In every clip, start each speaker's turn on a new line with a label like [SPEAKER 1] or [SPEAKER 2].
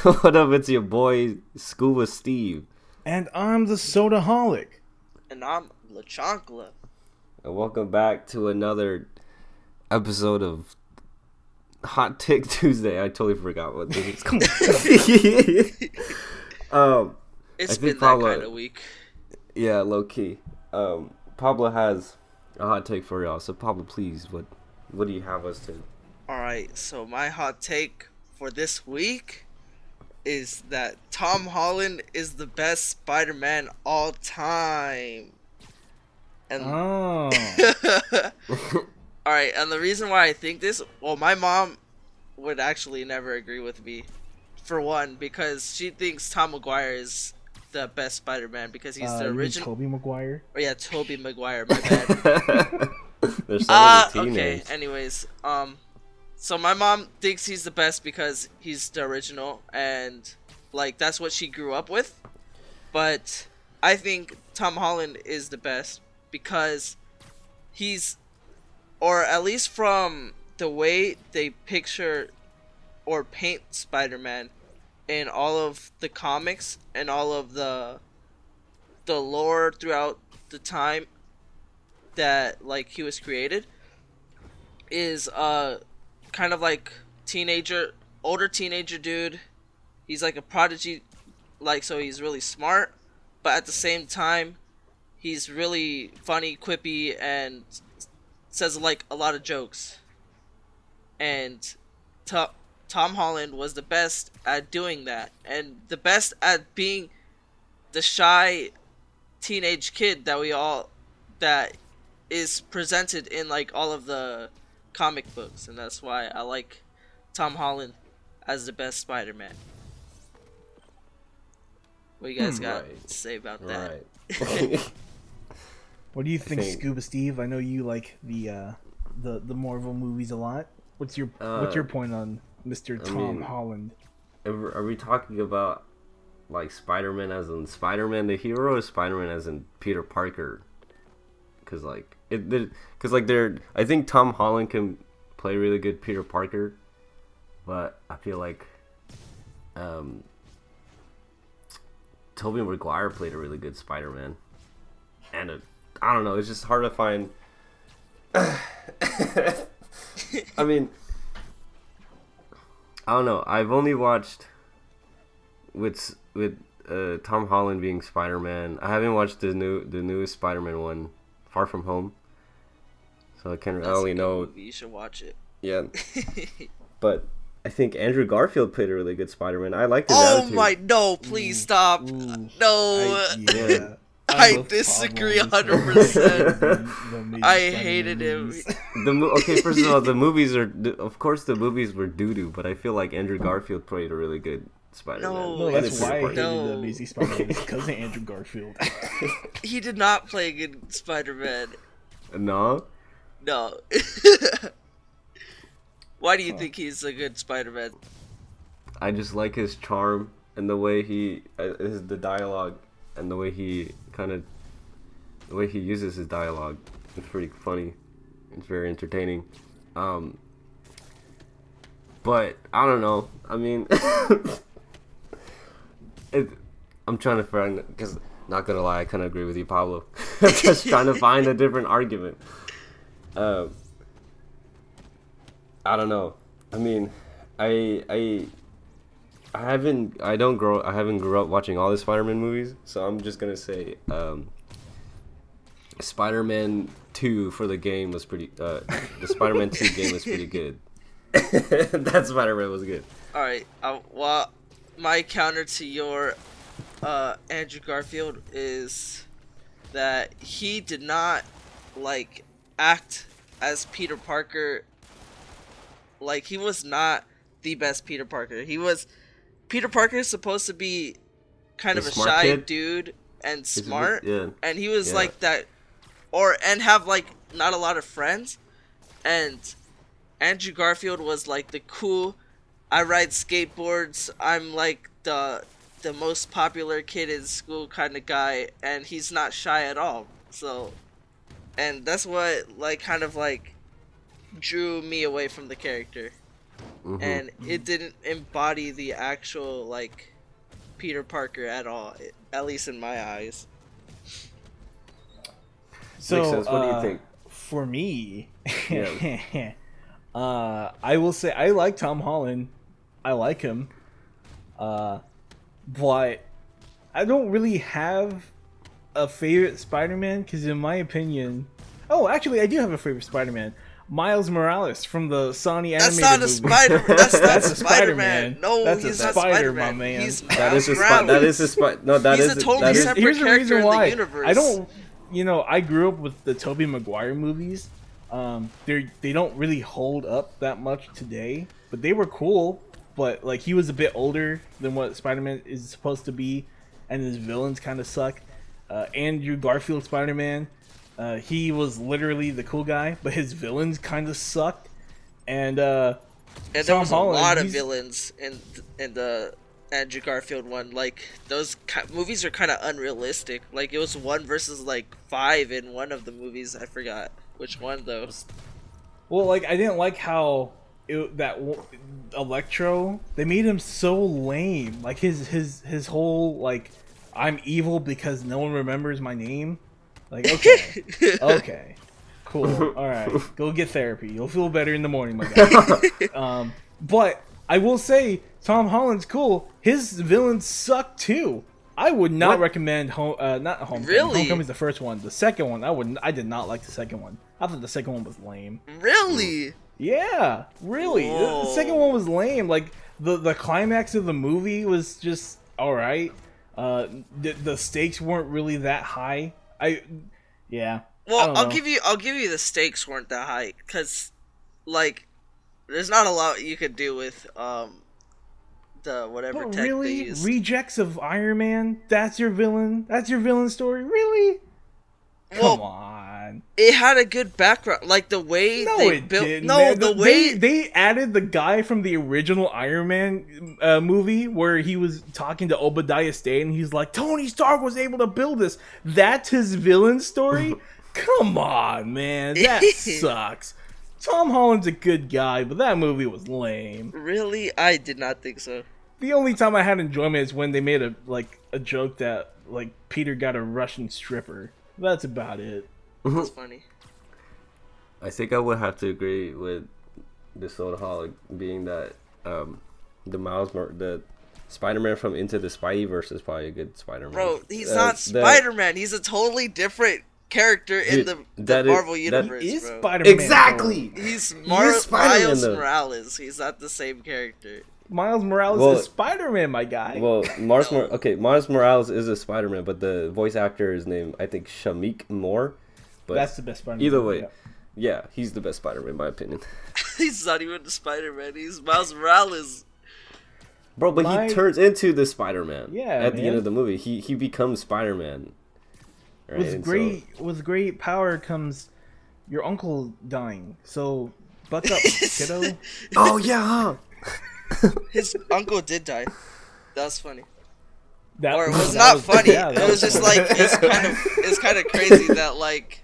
[SPEAKER 1] What up? It's your boy Scuba Steve,
[SPEAKER 2] And I'm the Sodaholic.
[SPEAKER 3] And I'm La Chancla.
[SPEAKER 1] and welcome back to another episode of Hot Take Tuesday. I totally forgot what this is called.
[SPEAKER 3] It's
[SPEAKER 1] I think
[SPEAKER 3] been
[SPEAKER 1] Pablo,
[SPEAKER 3] that kind of week.
[SPEAKER 1] yeah, low key. Pablo has a hot take for y'all. So Pablo, please, what do you have us to?
[SPEAKER 3] Alright, so my hot take for this week is that Tom Holland is the best Spider-Man all time. And
[SPEAKER 2] Oh.
[SPEAKER 3] Alright, and the reason why I think this, well, my mom would actually never agree with me. For one, because she thinks Tom Maguire is the best Spider-Man because he's the
[SPEAKER 2] You mean
[SPEAKER 3] original.
[SPEAKER 2] Tobey Maguire?
[SPEAKER 3] Oh yeah, Tobey Maguire, my bad.
[SPEAKER 1] There's so many team
[SPEAKER 3] Okay.
[SPEAKER 1] names.
[SPEAKER 3] Anyways, so my mom thinks he's the best because he's the original, and like that's what she grew up with. But I think Tom Holland is the best because he's, or at least from the way they picture or paint Spider-Man in all of the comics and all of the lore throughout the time that like he was created is kind of like older teenager dude. He's like a prodigy, like, so he's really smart, but at the same time he's really funny, quippy, and says like a lot of jokes. And Tom Holland was the best at doing that, and the best at being the shy teenage kid that is presented in like all of the comic books, and that's why I like Tom Holland as the best Spider-Man. What you guys got
[SPEAKER 1] Right.
[SPEAKER 3] to say about that?
[SPEAKER 1] Right.
[SPEAKER 2] What do you think,
[SPEAKER 1] think-
[SPEAKER 2] Scuba Steve? I know you like the Marvel movies a lot. What's your point on Mr. Tom Holland?
[SPEAKER 1] Are we talking about like Spider-Man as in Spider-Man the hero, or Spider-Man as in Peter Parker? Because like I think Tom Holland can play really good Peter Parker, but I feel like Tobey Maguire played a really good Spider-Man, and I don't know, it's just hard to find. I mean, I don't know. I've only watched with Tom Holland being Spider-Man. I haven't watched the newest Spider-Man one, Far From Home. So I
[SPEAKER 3] That's
[SPEAKER 1] only
[SPEAKER 3] a good
[SPEAKER 1] know.
[SPEAKER 3] movie. You should watch it.
[SPEAKER 1] Yeah, but I think Andrew Garfield played a really good Spider-Man. I liked his
[SPEAKER 3] Oh
[SPEAKER 1] attitude.
[SPEAKER 3] my, no, please stop.
[SPEAKER 2] Ooh.
[SPEAKER 3] No,
[SPEAKER 1] Yeah.
[SPEAKER 3] I
[SPEAKER 2] love
[SPEAKER 3] disagree
[SPEAKER 2] Pablo on
[SPEAKER 3] 100%.
[SPEAKER 2] the Amazing
[SPEAKER 3] I
[SPEAKER 2] Spider-Man
[SPEAKER 3] hated him.
[SPEAKER 2] movies.
[SPEAKER 1] Okay, first of all, the movies of course the movies were doo-doo, but I feel like Andrew Garfield played a really good Spider-Man.
[SPEAKER 3] No,
[SPEAKER 2] No,
[SPEAKER 1] And
[SPEAKER 2] that's
[SPEAKER 1] it's
[SPEAKER 2] why I
[SPEAKER 1] Peter
[SPEAKER 2] hated
[SPEAKER 1] Parker.
[SPEAKER 3] No.
[SPEAKER 2] the Amazing Spider-Man. It's because of Andrew Garfield.
[SPEAKER 3] He did not play a good Spider-Man.
[SPEAKER 1] No?
[SPEAKER 3] No. Why do you think he's a good Spider-Man?
[SPEAKER 1] I just like his charm and the way the dialogue and the way he uses his dialogue. It's pretty funny. It's very entertaining. But I don't know. I mean, I'm trying to find, because not gonna lie, I kind of agree with you, Pablo. I'm just trying to find a different argument. I don't know. I mean, I haven't grew up watching all the Spider-Man movies, so I'm just gonna say Spider-Man 2 for the game was pretty. The Spider-Man 2 game was pretty good. That Spider-Man was good.
[SPEAKER 3] All right. Well, my counter to your Andrew Garfield is that he did not like act as Peter Parker. Like, he was not the best Peter Parker. Peter Parker is supposed to be kind of a
[SPEAKER 1] smart
[SPEAKER 3] shy
[SPEAKER 1] kid?
[SPEAKER 3] dude and
[SPEAKER 1] He's a bit-
[SPEAKER 3] smart,
[SPEAKER 1] yeah.
[SPEAKER 3] and he was
[SPEAKER 1] Yeah.
[SPEAKER 3] like that, and have like not a lot of friends. And Andrew Garfield was like the cool, I ride skateboards, I'm like the most popular kid in school kind of guy, and he's not shy at all. So, and that's what like kind of like drew me away from the character. and it didn't embody the actual like Peter Parker at all, at least in my eyes.
[SPEAKER 2] So,
[SPEAKER 1] Makes sense. What do you think?
[SPEAKER 2] For me,
[SPEAKER 1] Yeah.
[SPEAKER 2] I will say I like Tom Holland. I like him. But I don't really have a favorite Spider-Man because, in my opinion, actually, I do have a favorite Spider-Man. Miles Morales from the Sony animated movie.
[SPEAKER 3] That's not a Spider. That's not
[SPEAKER 2] a
[SPEAKER 3] Spider-Man. No,
[SPEAKER 2] that's
[SPEAKER 3] he's
[SPEAKER 2] a
[SPEAKER 3] not
[SPEAKER 2] Spider,
[SPEAKER 3] Spider-Man.
[SPEAKER 2] my man.
[SPEAKER 3] He's
[SPEAKER 1] That is a
[SPEAKER 3] Morales.
[SPEAKER 1] that is a no. That
[SPEAKER 3] He's
[SPEAKER 1] is
[SPEAKER 3] a totally
[SPEAKER 1] that is,
[SPEAKER 3] separate
[SPEAKER 2] Here's the
[SPEAKER 3] character
[SPEAKER 2] reason
[SPEAKER 3] in
[SPEAKER 2] why.
[SPEAKER 3] the universe.
[SPEAKER 2] I don't. I grew up with the Tobey Maguire movies. They don't really hold up that much today, but they were cool. But like he was a bit older than what Spider-Man is supposed to be, and his villains kind of suck. Andrew Garfield Spider-Man, he was literally the cool guy, but his villains kind of sucked. And
[SPEAKER 3] there was
[SPEAKER 2] Holland,
[SPEAKER 3] a lot of villains in the Andrew Garfield one. Like those movies are kind of unrealistic. Like it was 1 versus like 5 in one of the movies. I forgot which one though.
[SPEAKER 2] Well, like I didn't like how Electro, they made him so lame. Like his whole like I'm evil because no one remembers my name. Like okay, cool, all right, go get therapy. You'll feel better in the morning, my guy. But I will say Tom Holland's cool. His villains suck too. I would not recommend not Homecoming.
[SPEAKER 3] Really?
[SPEAKER 2] Homecoming's the first one. The second one, I did not like the second one. I thought the second one was lame.
[SPEAKER 3] Really?
[SPEAKER 2] Yeah, really. The second one was lame. Like the climax of the movie was just all right. The stakes weren't really that high.
[SPEAKER 3] Well, I'll give you the stakes weren't that high because, like, there's not a lot you could do with the whatever
[SPEAKER 2] but
[SPEAKER 3] tech
[SPEAKER 2] really,
[SPEAKER 3] they used.
[SPEAKER 2] rejects of Iron Man. That's your villain. That's your villain story. Really? Come on.
[SPEAKER 3] It had a good background, like the way they built.
[SPEAKER 2] Didn't,
[SPEAKER 3] no,
[SPEAKER 2] man.
[SPEAKER 3] the way
[SPEAKER 2] they added the guy from the original Iron Man movie where he was talking to Obadiah Stane, and he's like, Tony Stark was able to build this. That's his villain story. Come on, man, that sucks. Tom Holland's a good guy, but that movie was lame.
[SPEAKER 3] Really, I did not think so.
[SPEAKER 2] The only time I had enjoyment is when they made a joke that like Peter got a Russian stripper. That's about it.
[SPEAKER 3] That's funny.
[SPEAKER 1] I think I would have to agree with the Soulaholic being that the Spider-Man from Into the Spideyverse is probably a good Spider-Man.
[SPEAKER 3] Bro, he's not Spider-Man. He's a totally different character in the Marvel universe.
[SPEAKER 2] He is
[SPEAKER 3] bro.
[SPEAKER 2] Spider-Man.
[SPEAKER 1] Exactly.
[SPEAKER 3] He's
[SPEAKER 1] Spider-Man,
[SPEAKER 3] Miles
[SPEAKER 1] though.
[SPEAKER 3] Morales. He's not the same character.
[SPEAKER 2] Miles Morales is Spider-Man, my guy.
[SPEAKER 1] Well, Miles Morales is a Spider-Man, but the voice actor is named, I think, Shamik Moore. But
[SPEAKER 2] that's the best Spider-Man.
[SPEAKER 1] Either way, yeah, he's the best Spider-Man in my opinion.
[SPEAKER 3] He's not even the Spider-Man. He's Miles Morales.
[SPEAKER 1] Bro, but he turns into the Spider-Man. At the end of the movie, he becomes Spider-Man. Right?
[SPEAKER 2] With great power comes your uncle dying. So buck up, kiddo.
[SPEAKER 1] Oh yeah.
[SPEAKER 3] His uncle did die. That was funny. It was
[SPEAKER 2] that
[SPEAKER 3] not funny.
[SPEAKER 2] Yeah,
[SPEAKER 3] it was just like it's kind of crazy that like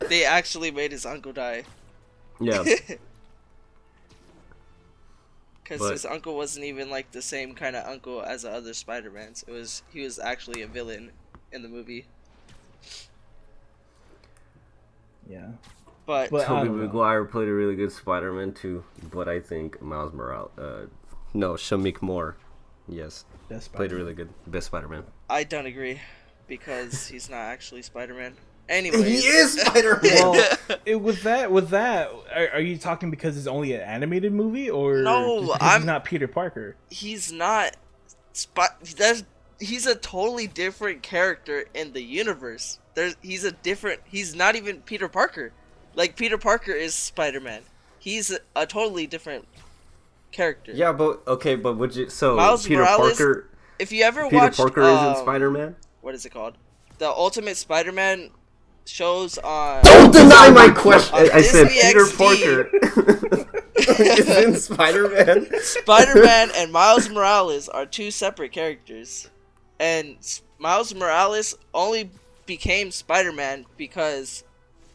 [SPEAKER 3] they actually made his uncle die.
[SPEAKER 1] Yeah.
[SPEAKER 3] Because his uncle wasn't even like the same kind of uncle as the other Spider-Mans. He was actually a villain in the movie.
[SPEAKER 2] Yeah.
[SPEAKER 3] But
[SPEAKER 1] Tobey Maguire played a really good Spider-Man too, but I think Miles Morales, Shamik Moore, yes, played a really good best Spider-Man.
[SPEAKER 3] I don't agree because he's not actually Spider-Man. Anyway,
[SPEAKER 1] he is Spider-Man.
[SPEAKER 2] Well, with that, are you talking because it's only an animated movie, or
[SPEAKER 3] no?
[SPEAKER 2] He's not Peter Parker.
[SPEAKER 3] He's not. He's a totally different character in the universe. He's not even Peter Parker. Like Peter Parker is Spider-Man. He's a totally different character.
[SPEAKER 1] Yeah, but would you
[SPEAKER 3] Miles
[SPEAKER 1] Peter
[SPEAKER 3] Morales,
[SPEAKER 1] Parker?
[SPEAKER 3] If you ever
[SPEAKER 1] Peter
[SPEAKER 3] watched,
[SPEAKER 1] Parker isn't Spider-Man.
[SPEAKER 3] What is it called? The Ultimate Spider-Man shows on.
[SPEAKER 1] Don't deny my question. I said
[SPEAKER 3] Disney
[SPEAKER 1] Peter
[SPEAKER 3] XD.
[SPEAKER 1] Parker is in Spider-Man.
[SPEAKER 3] Spider-Man and Miles Morales are two separate characters, and Miles Morales only became Spider-Man because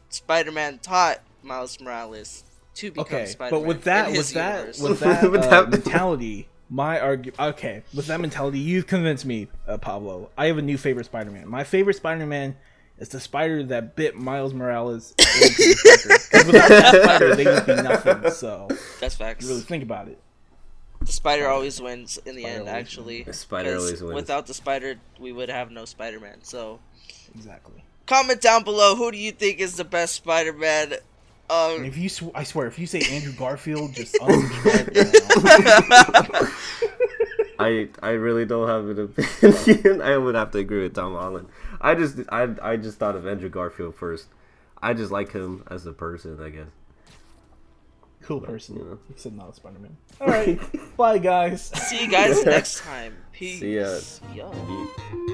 [SPEAKER 3] Spider-Man taught Miles Morales to become
[SPEAKER 2] Okay,
[SPEAKER 3] Spider-Man.
[SPEAKER 2] but with that,
[SPEAKER 3] in his universe.
[SPEAKER 2] with that
[SPEAKER 1] With that-
[SPEAKER 2] mentality, with that mentality, you've convinced me, Pablo. I have a new favorite Spider-Man. My favorite Spider-Man is the spider that bit Miles Morales. And Peter Parker. 'Cause without that spider, they would be nothing. So
[SPEAKER 3] That's facts.
[SPEAKER 2] you really think about it.
[SPEAKER 3] The spider always wins in the
[SPEAKER 2] Spider
[SPEAKER 3] end,
[SPEAKER 2] always
[SPEAKER 3] actually.
[SPEAKER 1] The spider
[SPEAKER 3] 'Cause
[SPEAKER 1] always wins.
[SPEAKER 3] Without the spider, we would have no Spider-Man. So,
[SPEAKER 2] Exactly.
[SPEAKER 3] comment down below, who do you think is the best Spider-Man?
[SPEAKER 2] And if you, I swear, if you say Andrew Garfield, just unsubscribe now.
[SPEAKER 1] I really don't have an opinion. I would have to agree with Tom Holland. I just thought of Andrew Garfield first. I just like him as a person, I guess.
[SPEAKER 2] Cool person.
[SPEAKER 1] You know.
[SPEAKER 2] Except not a Spider-Man. All right. Bye, guys.
[SPEAKER 3] See you guys next time. Peace.
[SPEAKER 1] See ya.
[SPEAKER 3] Yo.
[SPEAKER 1] He-